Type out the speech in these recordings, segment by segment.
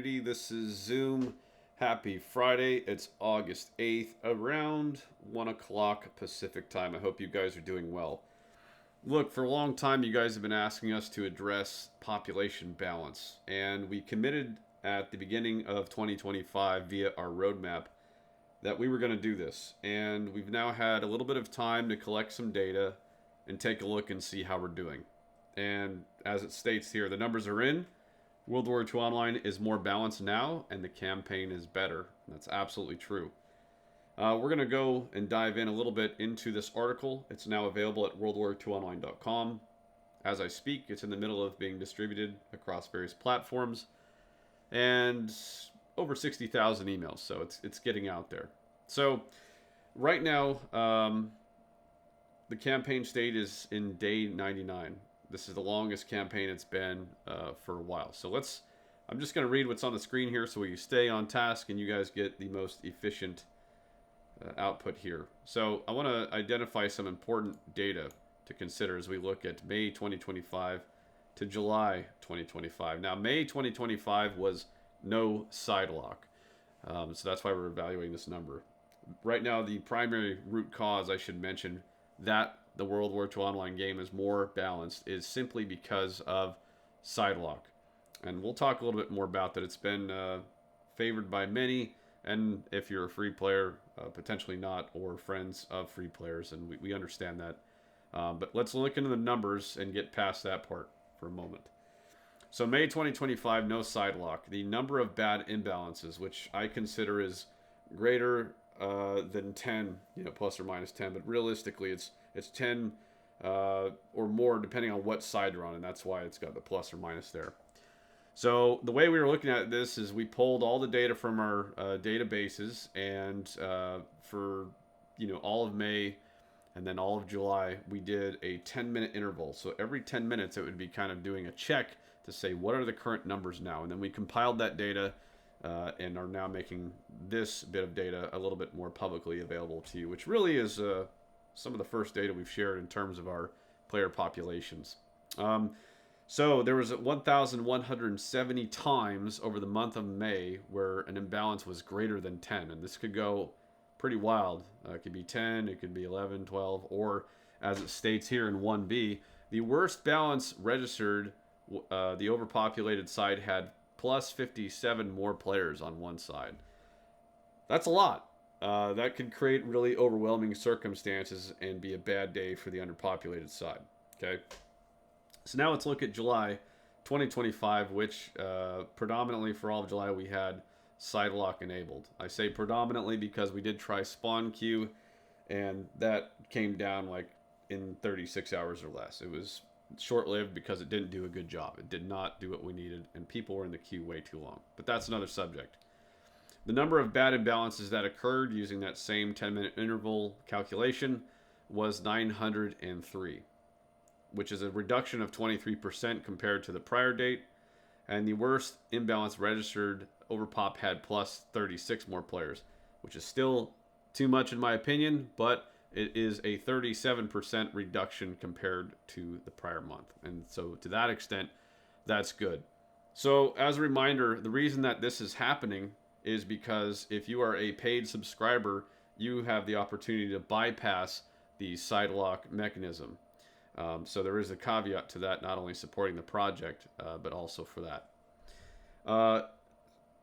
This is Zoom. Happy Friday. It's August 8th around 1 o'clock Pacific time. I hope you guys are doing well. Look, for a long time, you guys have been asking us to address population balance, and we committed at the beginning of 2025 via our roadmap that we were going to do this. And we've now had a little bit of time to collect some data and take a look and see how we're doing. And as it states here, the numbers are in. World War II Online is more balanced now, and the campaign is better. That's absolutely true. We're going to go and dive in a little bit into this article. It's now available at WWII.com. As I speak, it's in the middle of being distributed across various platforms, and over 60,000 emails, so it's getting out there. So right now, the campaign state is in day 99. This is the longest campaign it's been for a while. So I'm just going to read what's on the screen here so we stay on task and you guys get the most efficient output here. So I want to identify some important data to consider as we look at May 2025 to July 2025. Now, May 2025 was no side lock. So that's why we're evaluating this number. Right now, the primary root cause, I should mention, that the World War II Online game is more balanced is simply because of sidelock. And we'll talk a little bit more about that. It's been favored by many, and if you're a free player, potentially not, or friends of free players, and we understand that. But let's look into the numbers and get past that part for a moment. So May 2025, no sidelock. The number of bad imbalances, which I consider is greater than 10, plus or minus 10, but realistically it's 10 or more depending on what side you're on, and that's why it's got the plus or minus there. So the way we were looking at this is we pulled all the data from our databases, and for all of May and then all of July, we did a 10-minute interval. So every 10 minutes, it would be kind of doing a check to say what are the current numbers now, and then we compiled that data. And are now making this bit of data a little bit more publicly available to you, which really is some of the first data we've shared in terms of our player populations. So there was 1,170 times over the month of May where an imbalance was greater than 10, and this could go pretty wild. It could be 10, it could be 11, 12, or as it states here in 1B, the worst balance registered, the overpopulated side had plus 57 more players on one side. That's a lot. That could create really overwhelming circumstances and be a bad day for the underpopulated side. Okay. So now let's look at July 2025, which predominantly for all of July we had side lock enabled. I say predominantly because we did try spawn queue, and that came down like in 36 hours or less. It was short-lived because it didn't do a good job. It did not do what we needed, and people were in the queue way too long. But that's another subject. The number of bad imbalances that occurred using that same 10-minute interval calculation was 903, which is a reduction of 23% compared to the prior date. And the worst imbalance registered, Overpop had plus 36 more players, which is still too much in my opinion, but it is a 37% reduction compared to the prior month. And so to that extent, that's good. So as a reminder, the reason that this is happening is because if you are a paid subscriber, you have the opportunity to bypass the side lock mechanism. So there is a caveat to that, not only supporting the project, but also for that.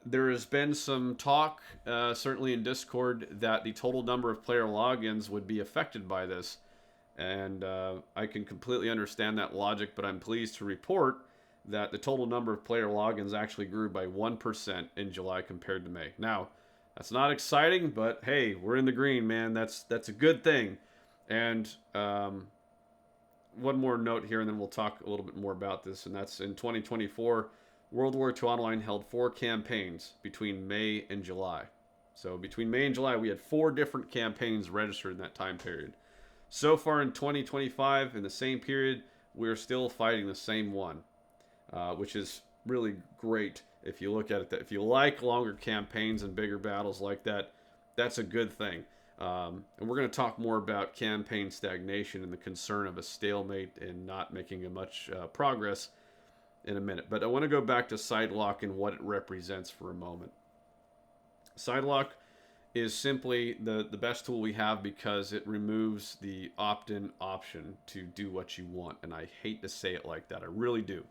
There has been some talk, certainly in Discord, that the total number of player logins would be affected by this. And I can completely understand that logic, but I'm pleased to report that the total number of player logins actually grew by 1% in July compared to May. Now, that's not exciting, but hey, we're in the green, man. That's a good thing. And one more note here, and then we'll talk a little bit more about this, and that's in 2024, World War II Online held 4 campaigns between May and July. So between May and July, we had 4 different campaigns registered in that time period. So far in 2025, in the same period, we're still fighting the same one, which is really great if you look at it. If you like longer campaigns and bigger battles like that, that's a good thing. And we're going to talk more about campaign stagnation and the concern of a stalemate and not making much progress in a minute. But I want to go back to side lock and what it represents for a moment. Side lock is simply the best tool we have because it removes the opt-in option to do what you want. And I hate to say it like that. I really do.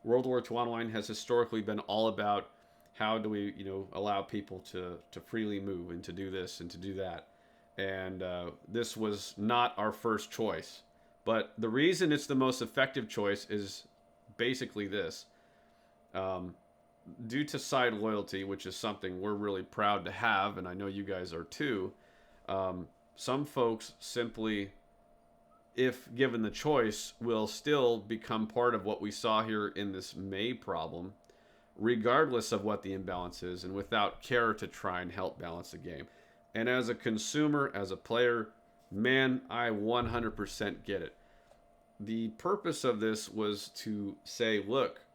World War II Online has historically been all about how do we, allow people to freely move and to do this and to do that. And this was not our first choice. But the reason it's the most effective choice is basically this. Due to side loyalty, which is something we're really proud to have, and I know you guys are too, some folks simply, if given the choice, will still become part of what we saw here in this May problem, regardless of what the imbalance is, and without care to try and help balance the game. And as a consumer, as a player, man, I 100% get it. The purpose of this was to say, look,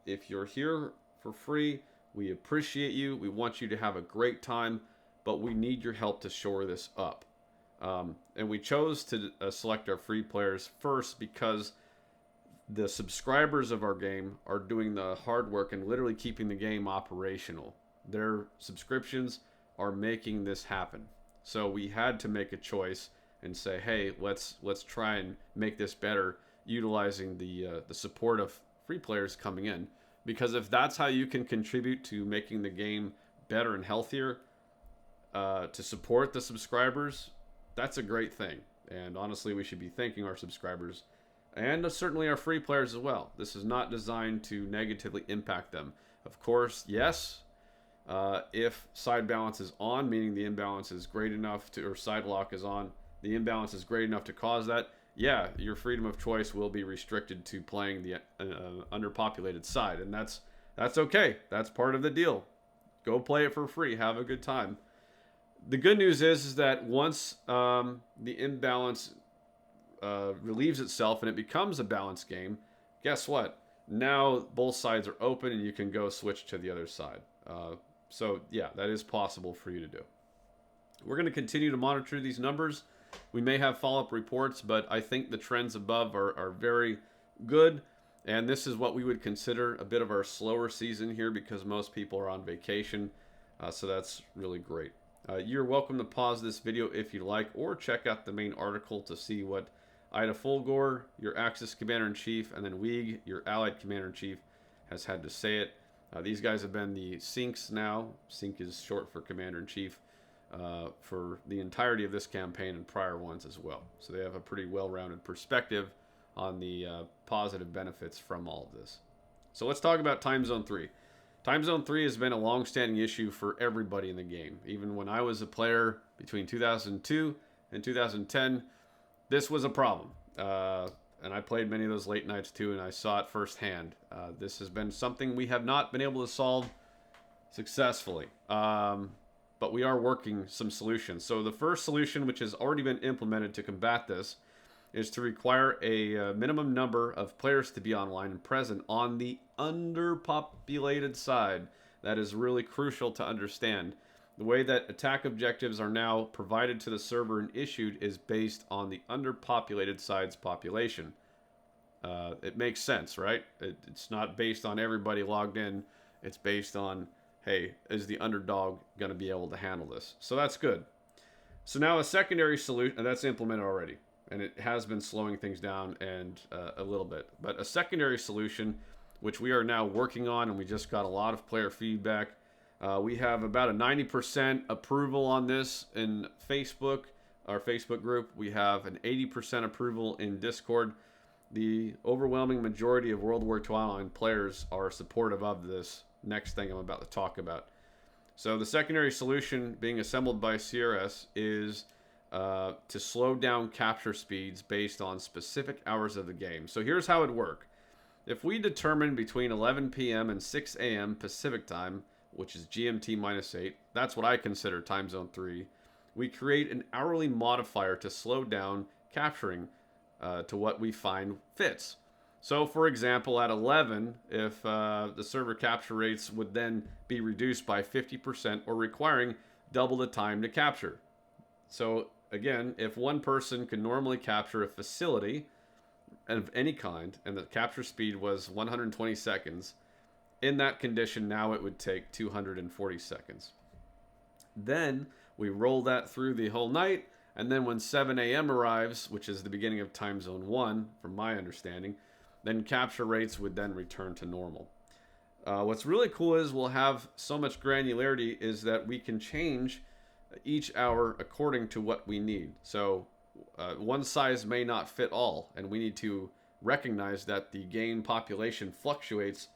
if you're here for free, we appreciate you. We want you to have a great time, but we need your help to shore this up. And we chose to select our free players first because the subscribers of our game are doing the hard work and literally keeping the game operational. Their subscriptions are making this happen. So we had to make a choice and say, hey, let's try and make this better utilizing the support of free players coming in. Because if that's how you can contribute to making the game better and healthier, to support the subscribers, that's a great thing. And honestly, we should be thanking our subscribers and certainly our free players as well. This is not designed to negatively impact them. Of course, yes, if side balance is on, meaning the imbalance is great enough to, or side lock is on, the imbalance is great enough to cause that, yeah, your freedom of choice will be restricted to playing the underpopulated side, and that's okay. That's part of the deal. Go play it for free. Have a good time. The good news is that once the imbalance relieves itself and it becomes a balanced game, guess what? Now both sides are open and you can go switch to the other side. So yeah, that is possible for you to do. We're going to continue to monitor these numbers. We may have follow-up reports, but I think the trends above are very good. And this is what we would consider a bit of our slower season here because most people are on vacation. So that's really great. You're welcome to pause this video if you like, or check out the main article to see what Ida Fulgore, your Axis Commander-in-Chief, and then WWII, your Allied Commander-in-Chief, has had to say it. These guys have been the Sinks now. Sink is short for Commander-in-Chief. For the entirety of this campaign and prior ones as well. So they have a pretty well-rounded perspective on the positive benefits from all of this. So let's talk about Time Zone 3. Time Zone 3 has been a long-standing issue for everybody in the game. Even when I was a player between 2002 and 2010, this was a problem. And I played many of those late nights too, and I saw it firsthand. This has been something we have not been able to solve successfully. But we are working some solutions. So the first solution, which has already been implemented to combat this, is to require a minimum number of players to be online and present on the underpopulated side. That is really crucial to understand. The way that attack objectives are now provided to the server and issued is based on the underpopulated side's population. It makes sense, right? It's not based on everybody logged in. It's based on, hey, is the underdog going to be able to handle this? So that's good. So now a secondary solution, and that's implemented already, and it has been slowing things down and a little bit. But a secondary solution, which we are now working on, and we just got a lot of player feedback. We have about a 90% approval on this in Facebook, our Facebook group. We have an 80% approval in Discord. The overwhelming majority of World War II Online players are supportive of this next thing I'm about to talk about. So the secondary solution being assembled by CRS is to slow down capture speeds based on specific hours of the game. So here's how it would work. If we determine between 11 p.m. and 6 a.m. Pacific time, which is GMT -8, that's what I consider Time Zone 3, we create an hourly modifier to slow down capturing to what we find fits. So, for example, at 11, if the server capture rates would then be reduced by 50% or requiring double the time to capture. So, again, if one person can normally capture a facility, of any kind, and the capture speed was 120 seconds, in that condition, now it would take 240 seconds. Then we roll that through the whole night, and then when 7 a.m. arrives, which is the beginning of time zone 1, from my understanding, then capture rates would then return to normal. What's really cool is we'll have so much granularity is that we can change each hour according to what we need. So one size may not fit all, and we need to recognize that the game population fluctuates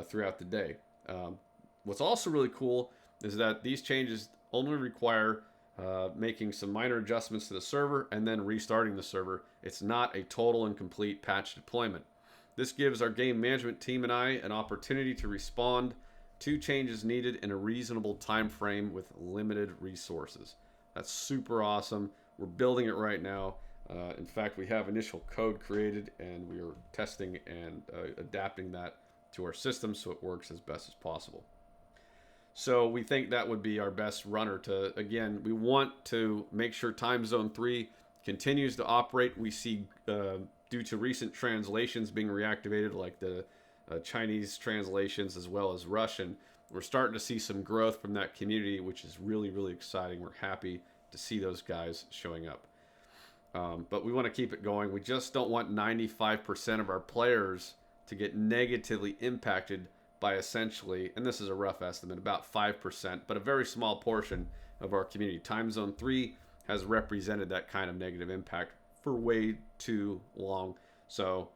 throughout the day. What's also really cool is that these changes only require making some minor adjustments to the server and then restarting the server. It's not a total and complete patch deployment. This gives our game management team and I an opportunity to respond to changes needed in a reasonable time frame with limited resources. That's super awesome. We're building it right now. In fact, we have initial code created, and we are testing and adapting that to our system so it works as best as possible. So we think that would be our best runner to, again, we want to make sure time zone 3 continues to operate. We see, due to recent translations being reactivated, like the Chinese translations as well as Russian, we're starting to see some growth from that community, which is really, really exciting. We're happy to see those guys showing up. But we want to keep it going. We just don't want 95% of our players to get negatively impacted by essentially, and this is a rough estimate, about 5%, but a very small portion of our community. Time Zone 3 has represented that kind of negative impact for way too long. So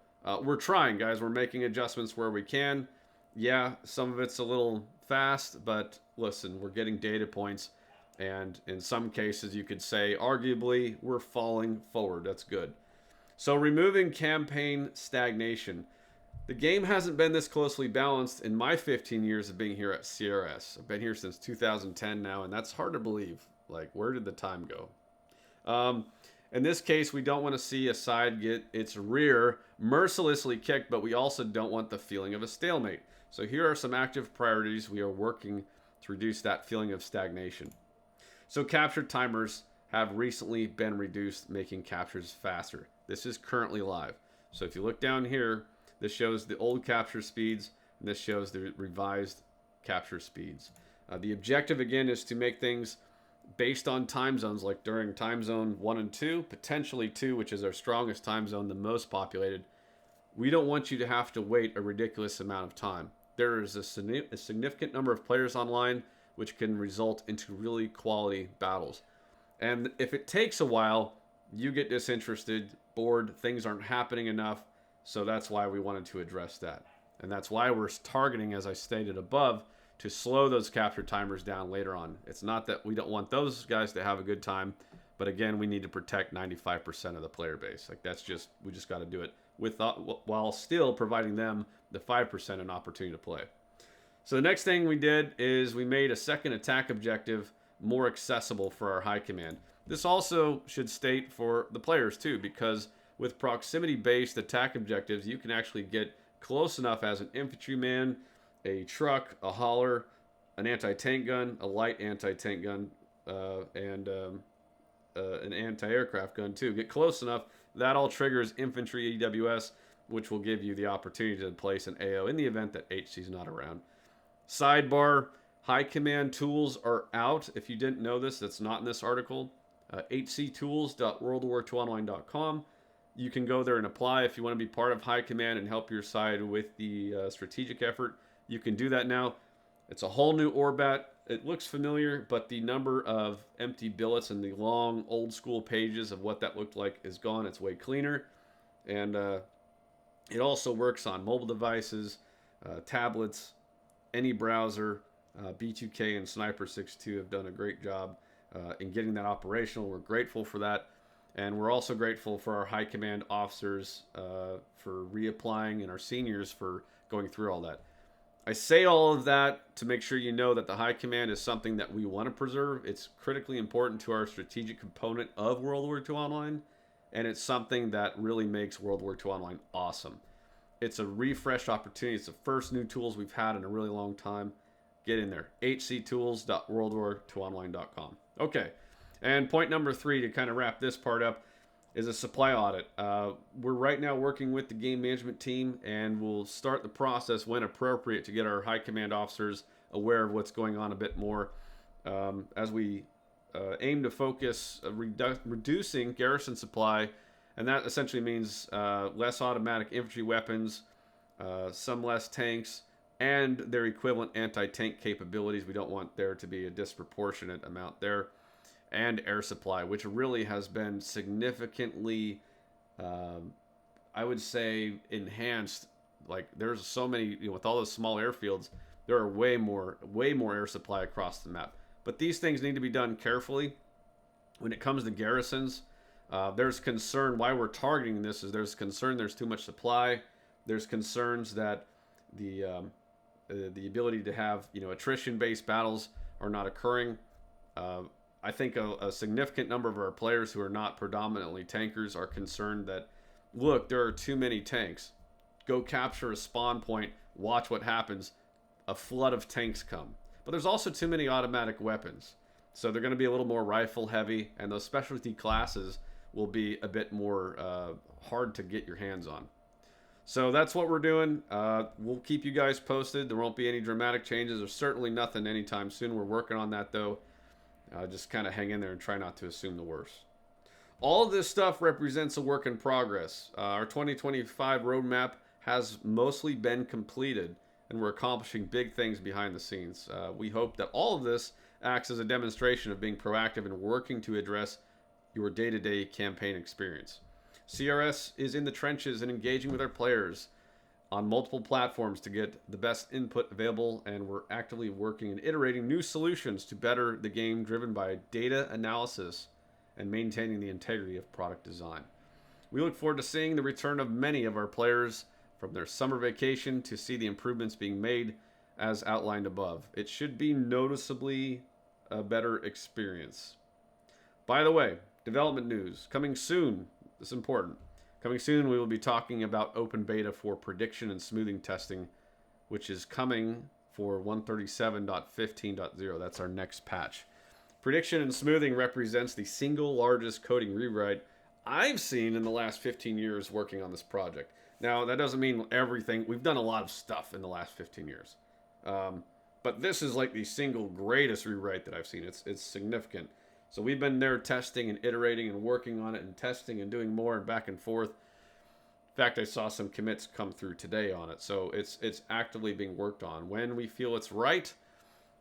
we're trying, guys. We're making adjustments where we can. Yeah, some of it's a little fast, but listen, we're getting data points, and in some cases you could say arguably we're falling forward. That's good. So removing campaign stagnation. The game hasn't been this closely balanced in my 15 years of being here at CRS. I've been here since 2010 now, and that's hard to believe. Like, where did the time go? In this case, we don't want to see a side get its rear mercilessly kicked, but we also don't want the feeling of a stalemate. So here are some active priorities we are working to reduce that feeling of stagnation. So capture timers have recently been reduced, making captures faster. This is currently live. So if you look down here, this shows the old capture speeds, and this shows the revised capture speeds. The objective, again, is to make things based on time zones, like during time zone 1 and 2, potentially 2, which is our strongest time zone, the most populated. We don't want you to have to wait a ridiculous amount of time. There is a significant number of players online, which can result into really quality battles. And if it takes a while, you get disinterested, bored, things aren't happening enough. So that's why we wanted to address that. And that's why we're targeting, as I stated above, to slow those capture timers down later on. It's not that we don't want those guys to have a good time, but again, we need to protect 95% of the player base. Like, that's just, we just got to do it with while still providing them the 5% an opportunity to play. So the next thing we did is we made a second attack objective more accessible for our high command. This also should state for the players too, because with proximity-based attack objectives, you can actually get close enough as an infantryman, a truck, a hauler, an anti-tank gun, a light anti-tank gun, and an anti-aircraft gun too. Get close enough, that all triggers infantry EWS, which will give you the opportunity to place an AO in the event that HC is not around. Sidebar, high command tools are out. If you didn't know this, that's not in this article. hctools.worldwar2online.com. You can go there and apply if you want to be part of high command and help your side with the strategic effort. You can do that now. It's a whole new Orbat. It looks familiar, but the number of empty billets and the long old school pages of what that looked like is gone. It's way cleaner. And it also works on mobile devices, tablets, any browser. B2K and Sniper 6.2 have done a great job in getting that operational. We're grateful for that. And we're also grateful for our high command officers for reapplying and our seniors for going through all that. I say all of that to make sure you know that the high command is something that we want to preserve. It's critically important to our strategic component of World War II Online, and it's something that really makes World War II Online awesome. It's a refresh opportunity. It's the first new tools we've had in a really long time. Get in there. hctools.worldwar2online.com. Okay. And point number 3 to kind of wrap this part up is a supply audit. We're right now working with the game management team, and we'll start the process when appropriate to get our high command officers aware of what's going on a bit more, as we aim to focus reducing garrison supply, and that essentially means less automatic infantry weapons, some less tanks, and their equivalent anti-tank capabilities. We don't want there to be a disproportionate amount there. And air supply, which really has been significantly, I would say, enhanced. Like, there's so many, with all those small airfields, there are way more air supply across the map. But these things need to be done carefully. When it comes to garrisons, there's concern. Why we're targeting this is there's concern there's too much supply. There's concerns that the ability to have attrition-based battles are not occurring. I think a significant number of our players who are not predominantly tankers are concerned that, look, there are too many tanks. Go capture a spawn point, watch what happens. A flood of tanks come. But there's also too many automatic weapons. So they're going to be a little more rifle heavy, and those specialty classes will be a bit more hard to get your hands on. So that's what we're doing. We'll keep you guys posted. There won't be any dramatic changes. There's certainly nothing anytime soon. We're working on that, though. Just kind of hang in there and try not to assume the worst. All of this stuff represents a work in progress. Our 2025 roadmap has mostly been completed, and we're accomplishing big things behind the scenes. We hope that all of this acts as a demonstration of being proactive and working to address your day-to-day campaign experience. CRS is in the trenches and engaging with our players on multiple platforms to get the best input available, and we're actively working and iterating new solutions to better the game, driven by data analysis and maintaining the integrity of product design. We look forward to seeing the return of many of our players from their summer vacation to see the improvements being made as outlined above. It should be noticeably a better experience. By the way, development news coming soon. This is important. Coming soon, we will be talking about open beta for prediction and smoothing testing, which is coming for 137.15.0. That's our next patch. Prediction and smoothing represents the single largest coding rewrite I've seen in the last 15 years working on this project. Now, that doesn't mean everything. We've done a lot of stuff in the last 15 years. But this is like the single greatest rewrite that I've seen. It's significant. So we've been there testing and iterating and working on it and testing and doing more and back and forth. In fact, I saw some commits come through today on it. So it's actively being worked on. When we feel it's right,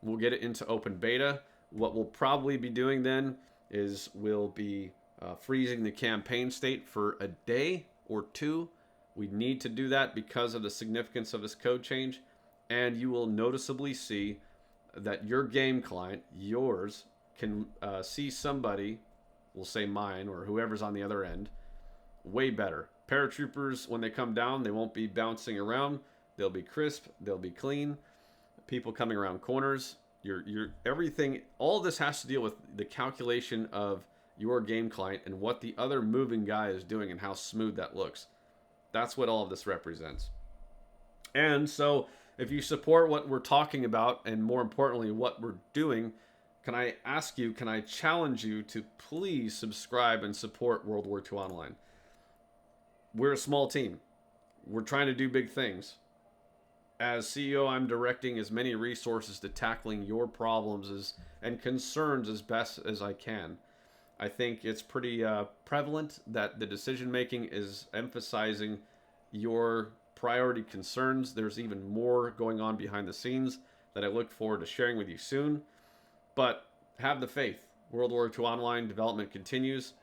we'll get it into open beta. What we'll probably be doing then is we'll be freezing the campaign state for a day or two. We need to do that because of the significance of this code change. And you will noticeably see that your game client, yours, can see somebody, we'll say mine or whoever's on the other end, way better. Paratroopers, when they come down, they won't be bouncing around. They'll be crisp. They'll be clean. People coming around corners. Your everything. All this has to deal with the calculation of your game client and what the other moving guy is doing and how smooth that looks. That's what all of this represents. And so, if you support what we're talking about, and more importantly, what we're doing, can I ask you, can I challenge you to please subscribe and support World War II Online? We're a small team. We're trying to do big things. As CEO, I'm directing as many resources to tackling your problems and concerns as best as I can. I think it's pretty prevalent that the decision making is emphasizing your priority concerns. There's even more going on behind the scenes that I look forward to sharing with you soon. But have the faith. World War II Online development continues.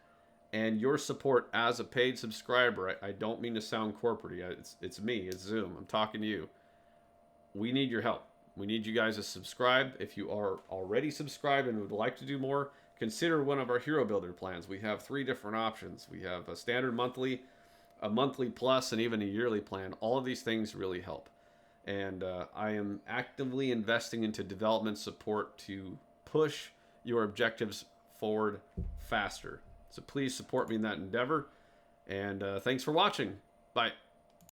And your support as a paid subscriber, I don't mean to sound corporate. It's me, it's Zoom. I'm talking to you. We need your help. We need you guys to subscribe. If you are already subscribed and would like to do more, consider one of our Hero Builder plans. We have 3 different options. We have a standard monthly, a monthly plus, and even a yearly plan. All of these things really help. And I am actively investing into development support to push your objectives forward faster. So please support me in that endeavor. And thanks for watching. Bye.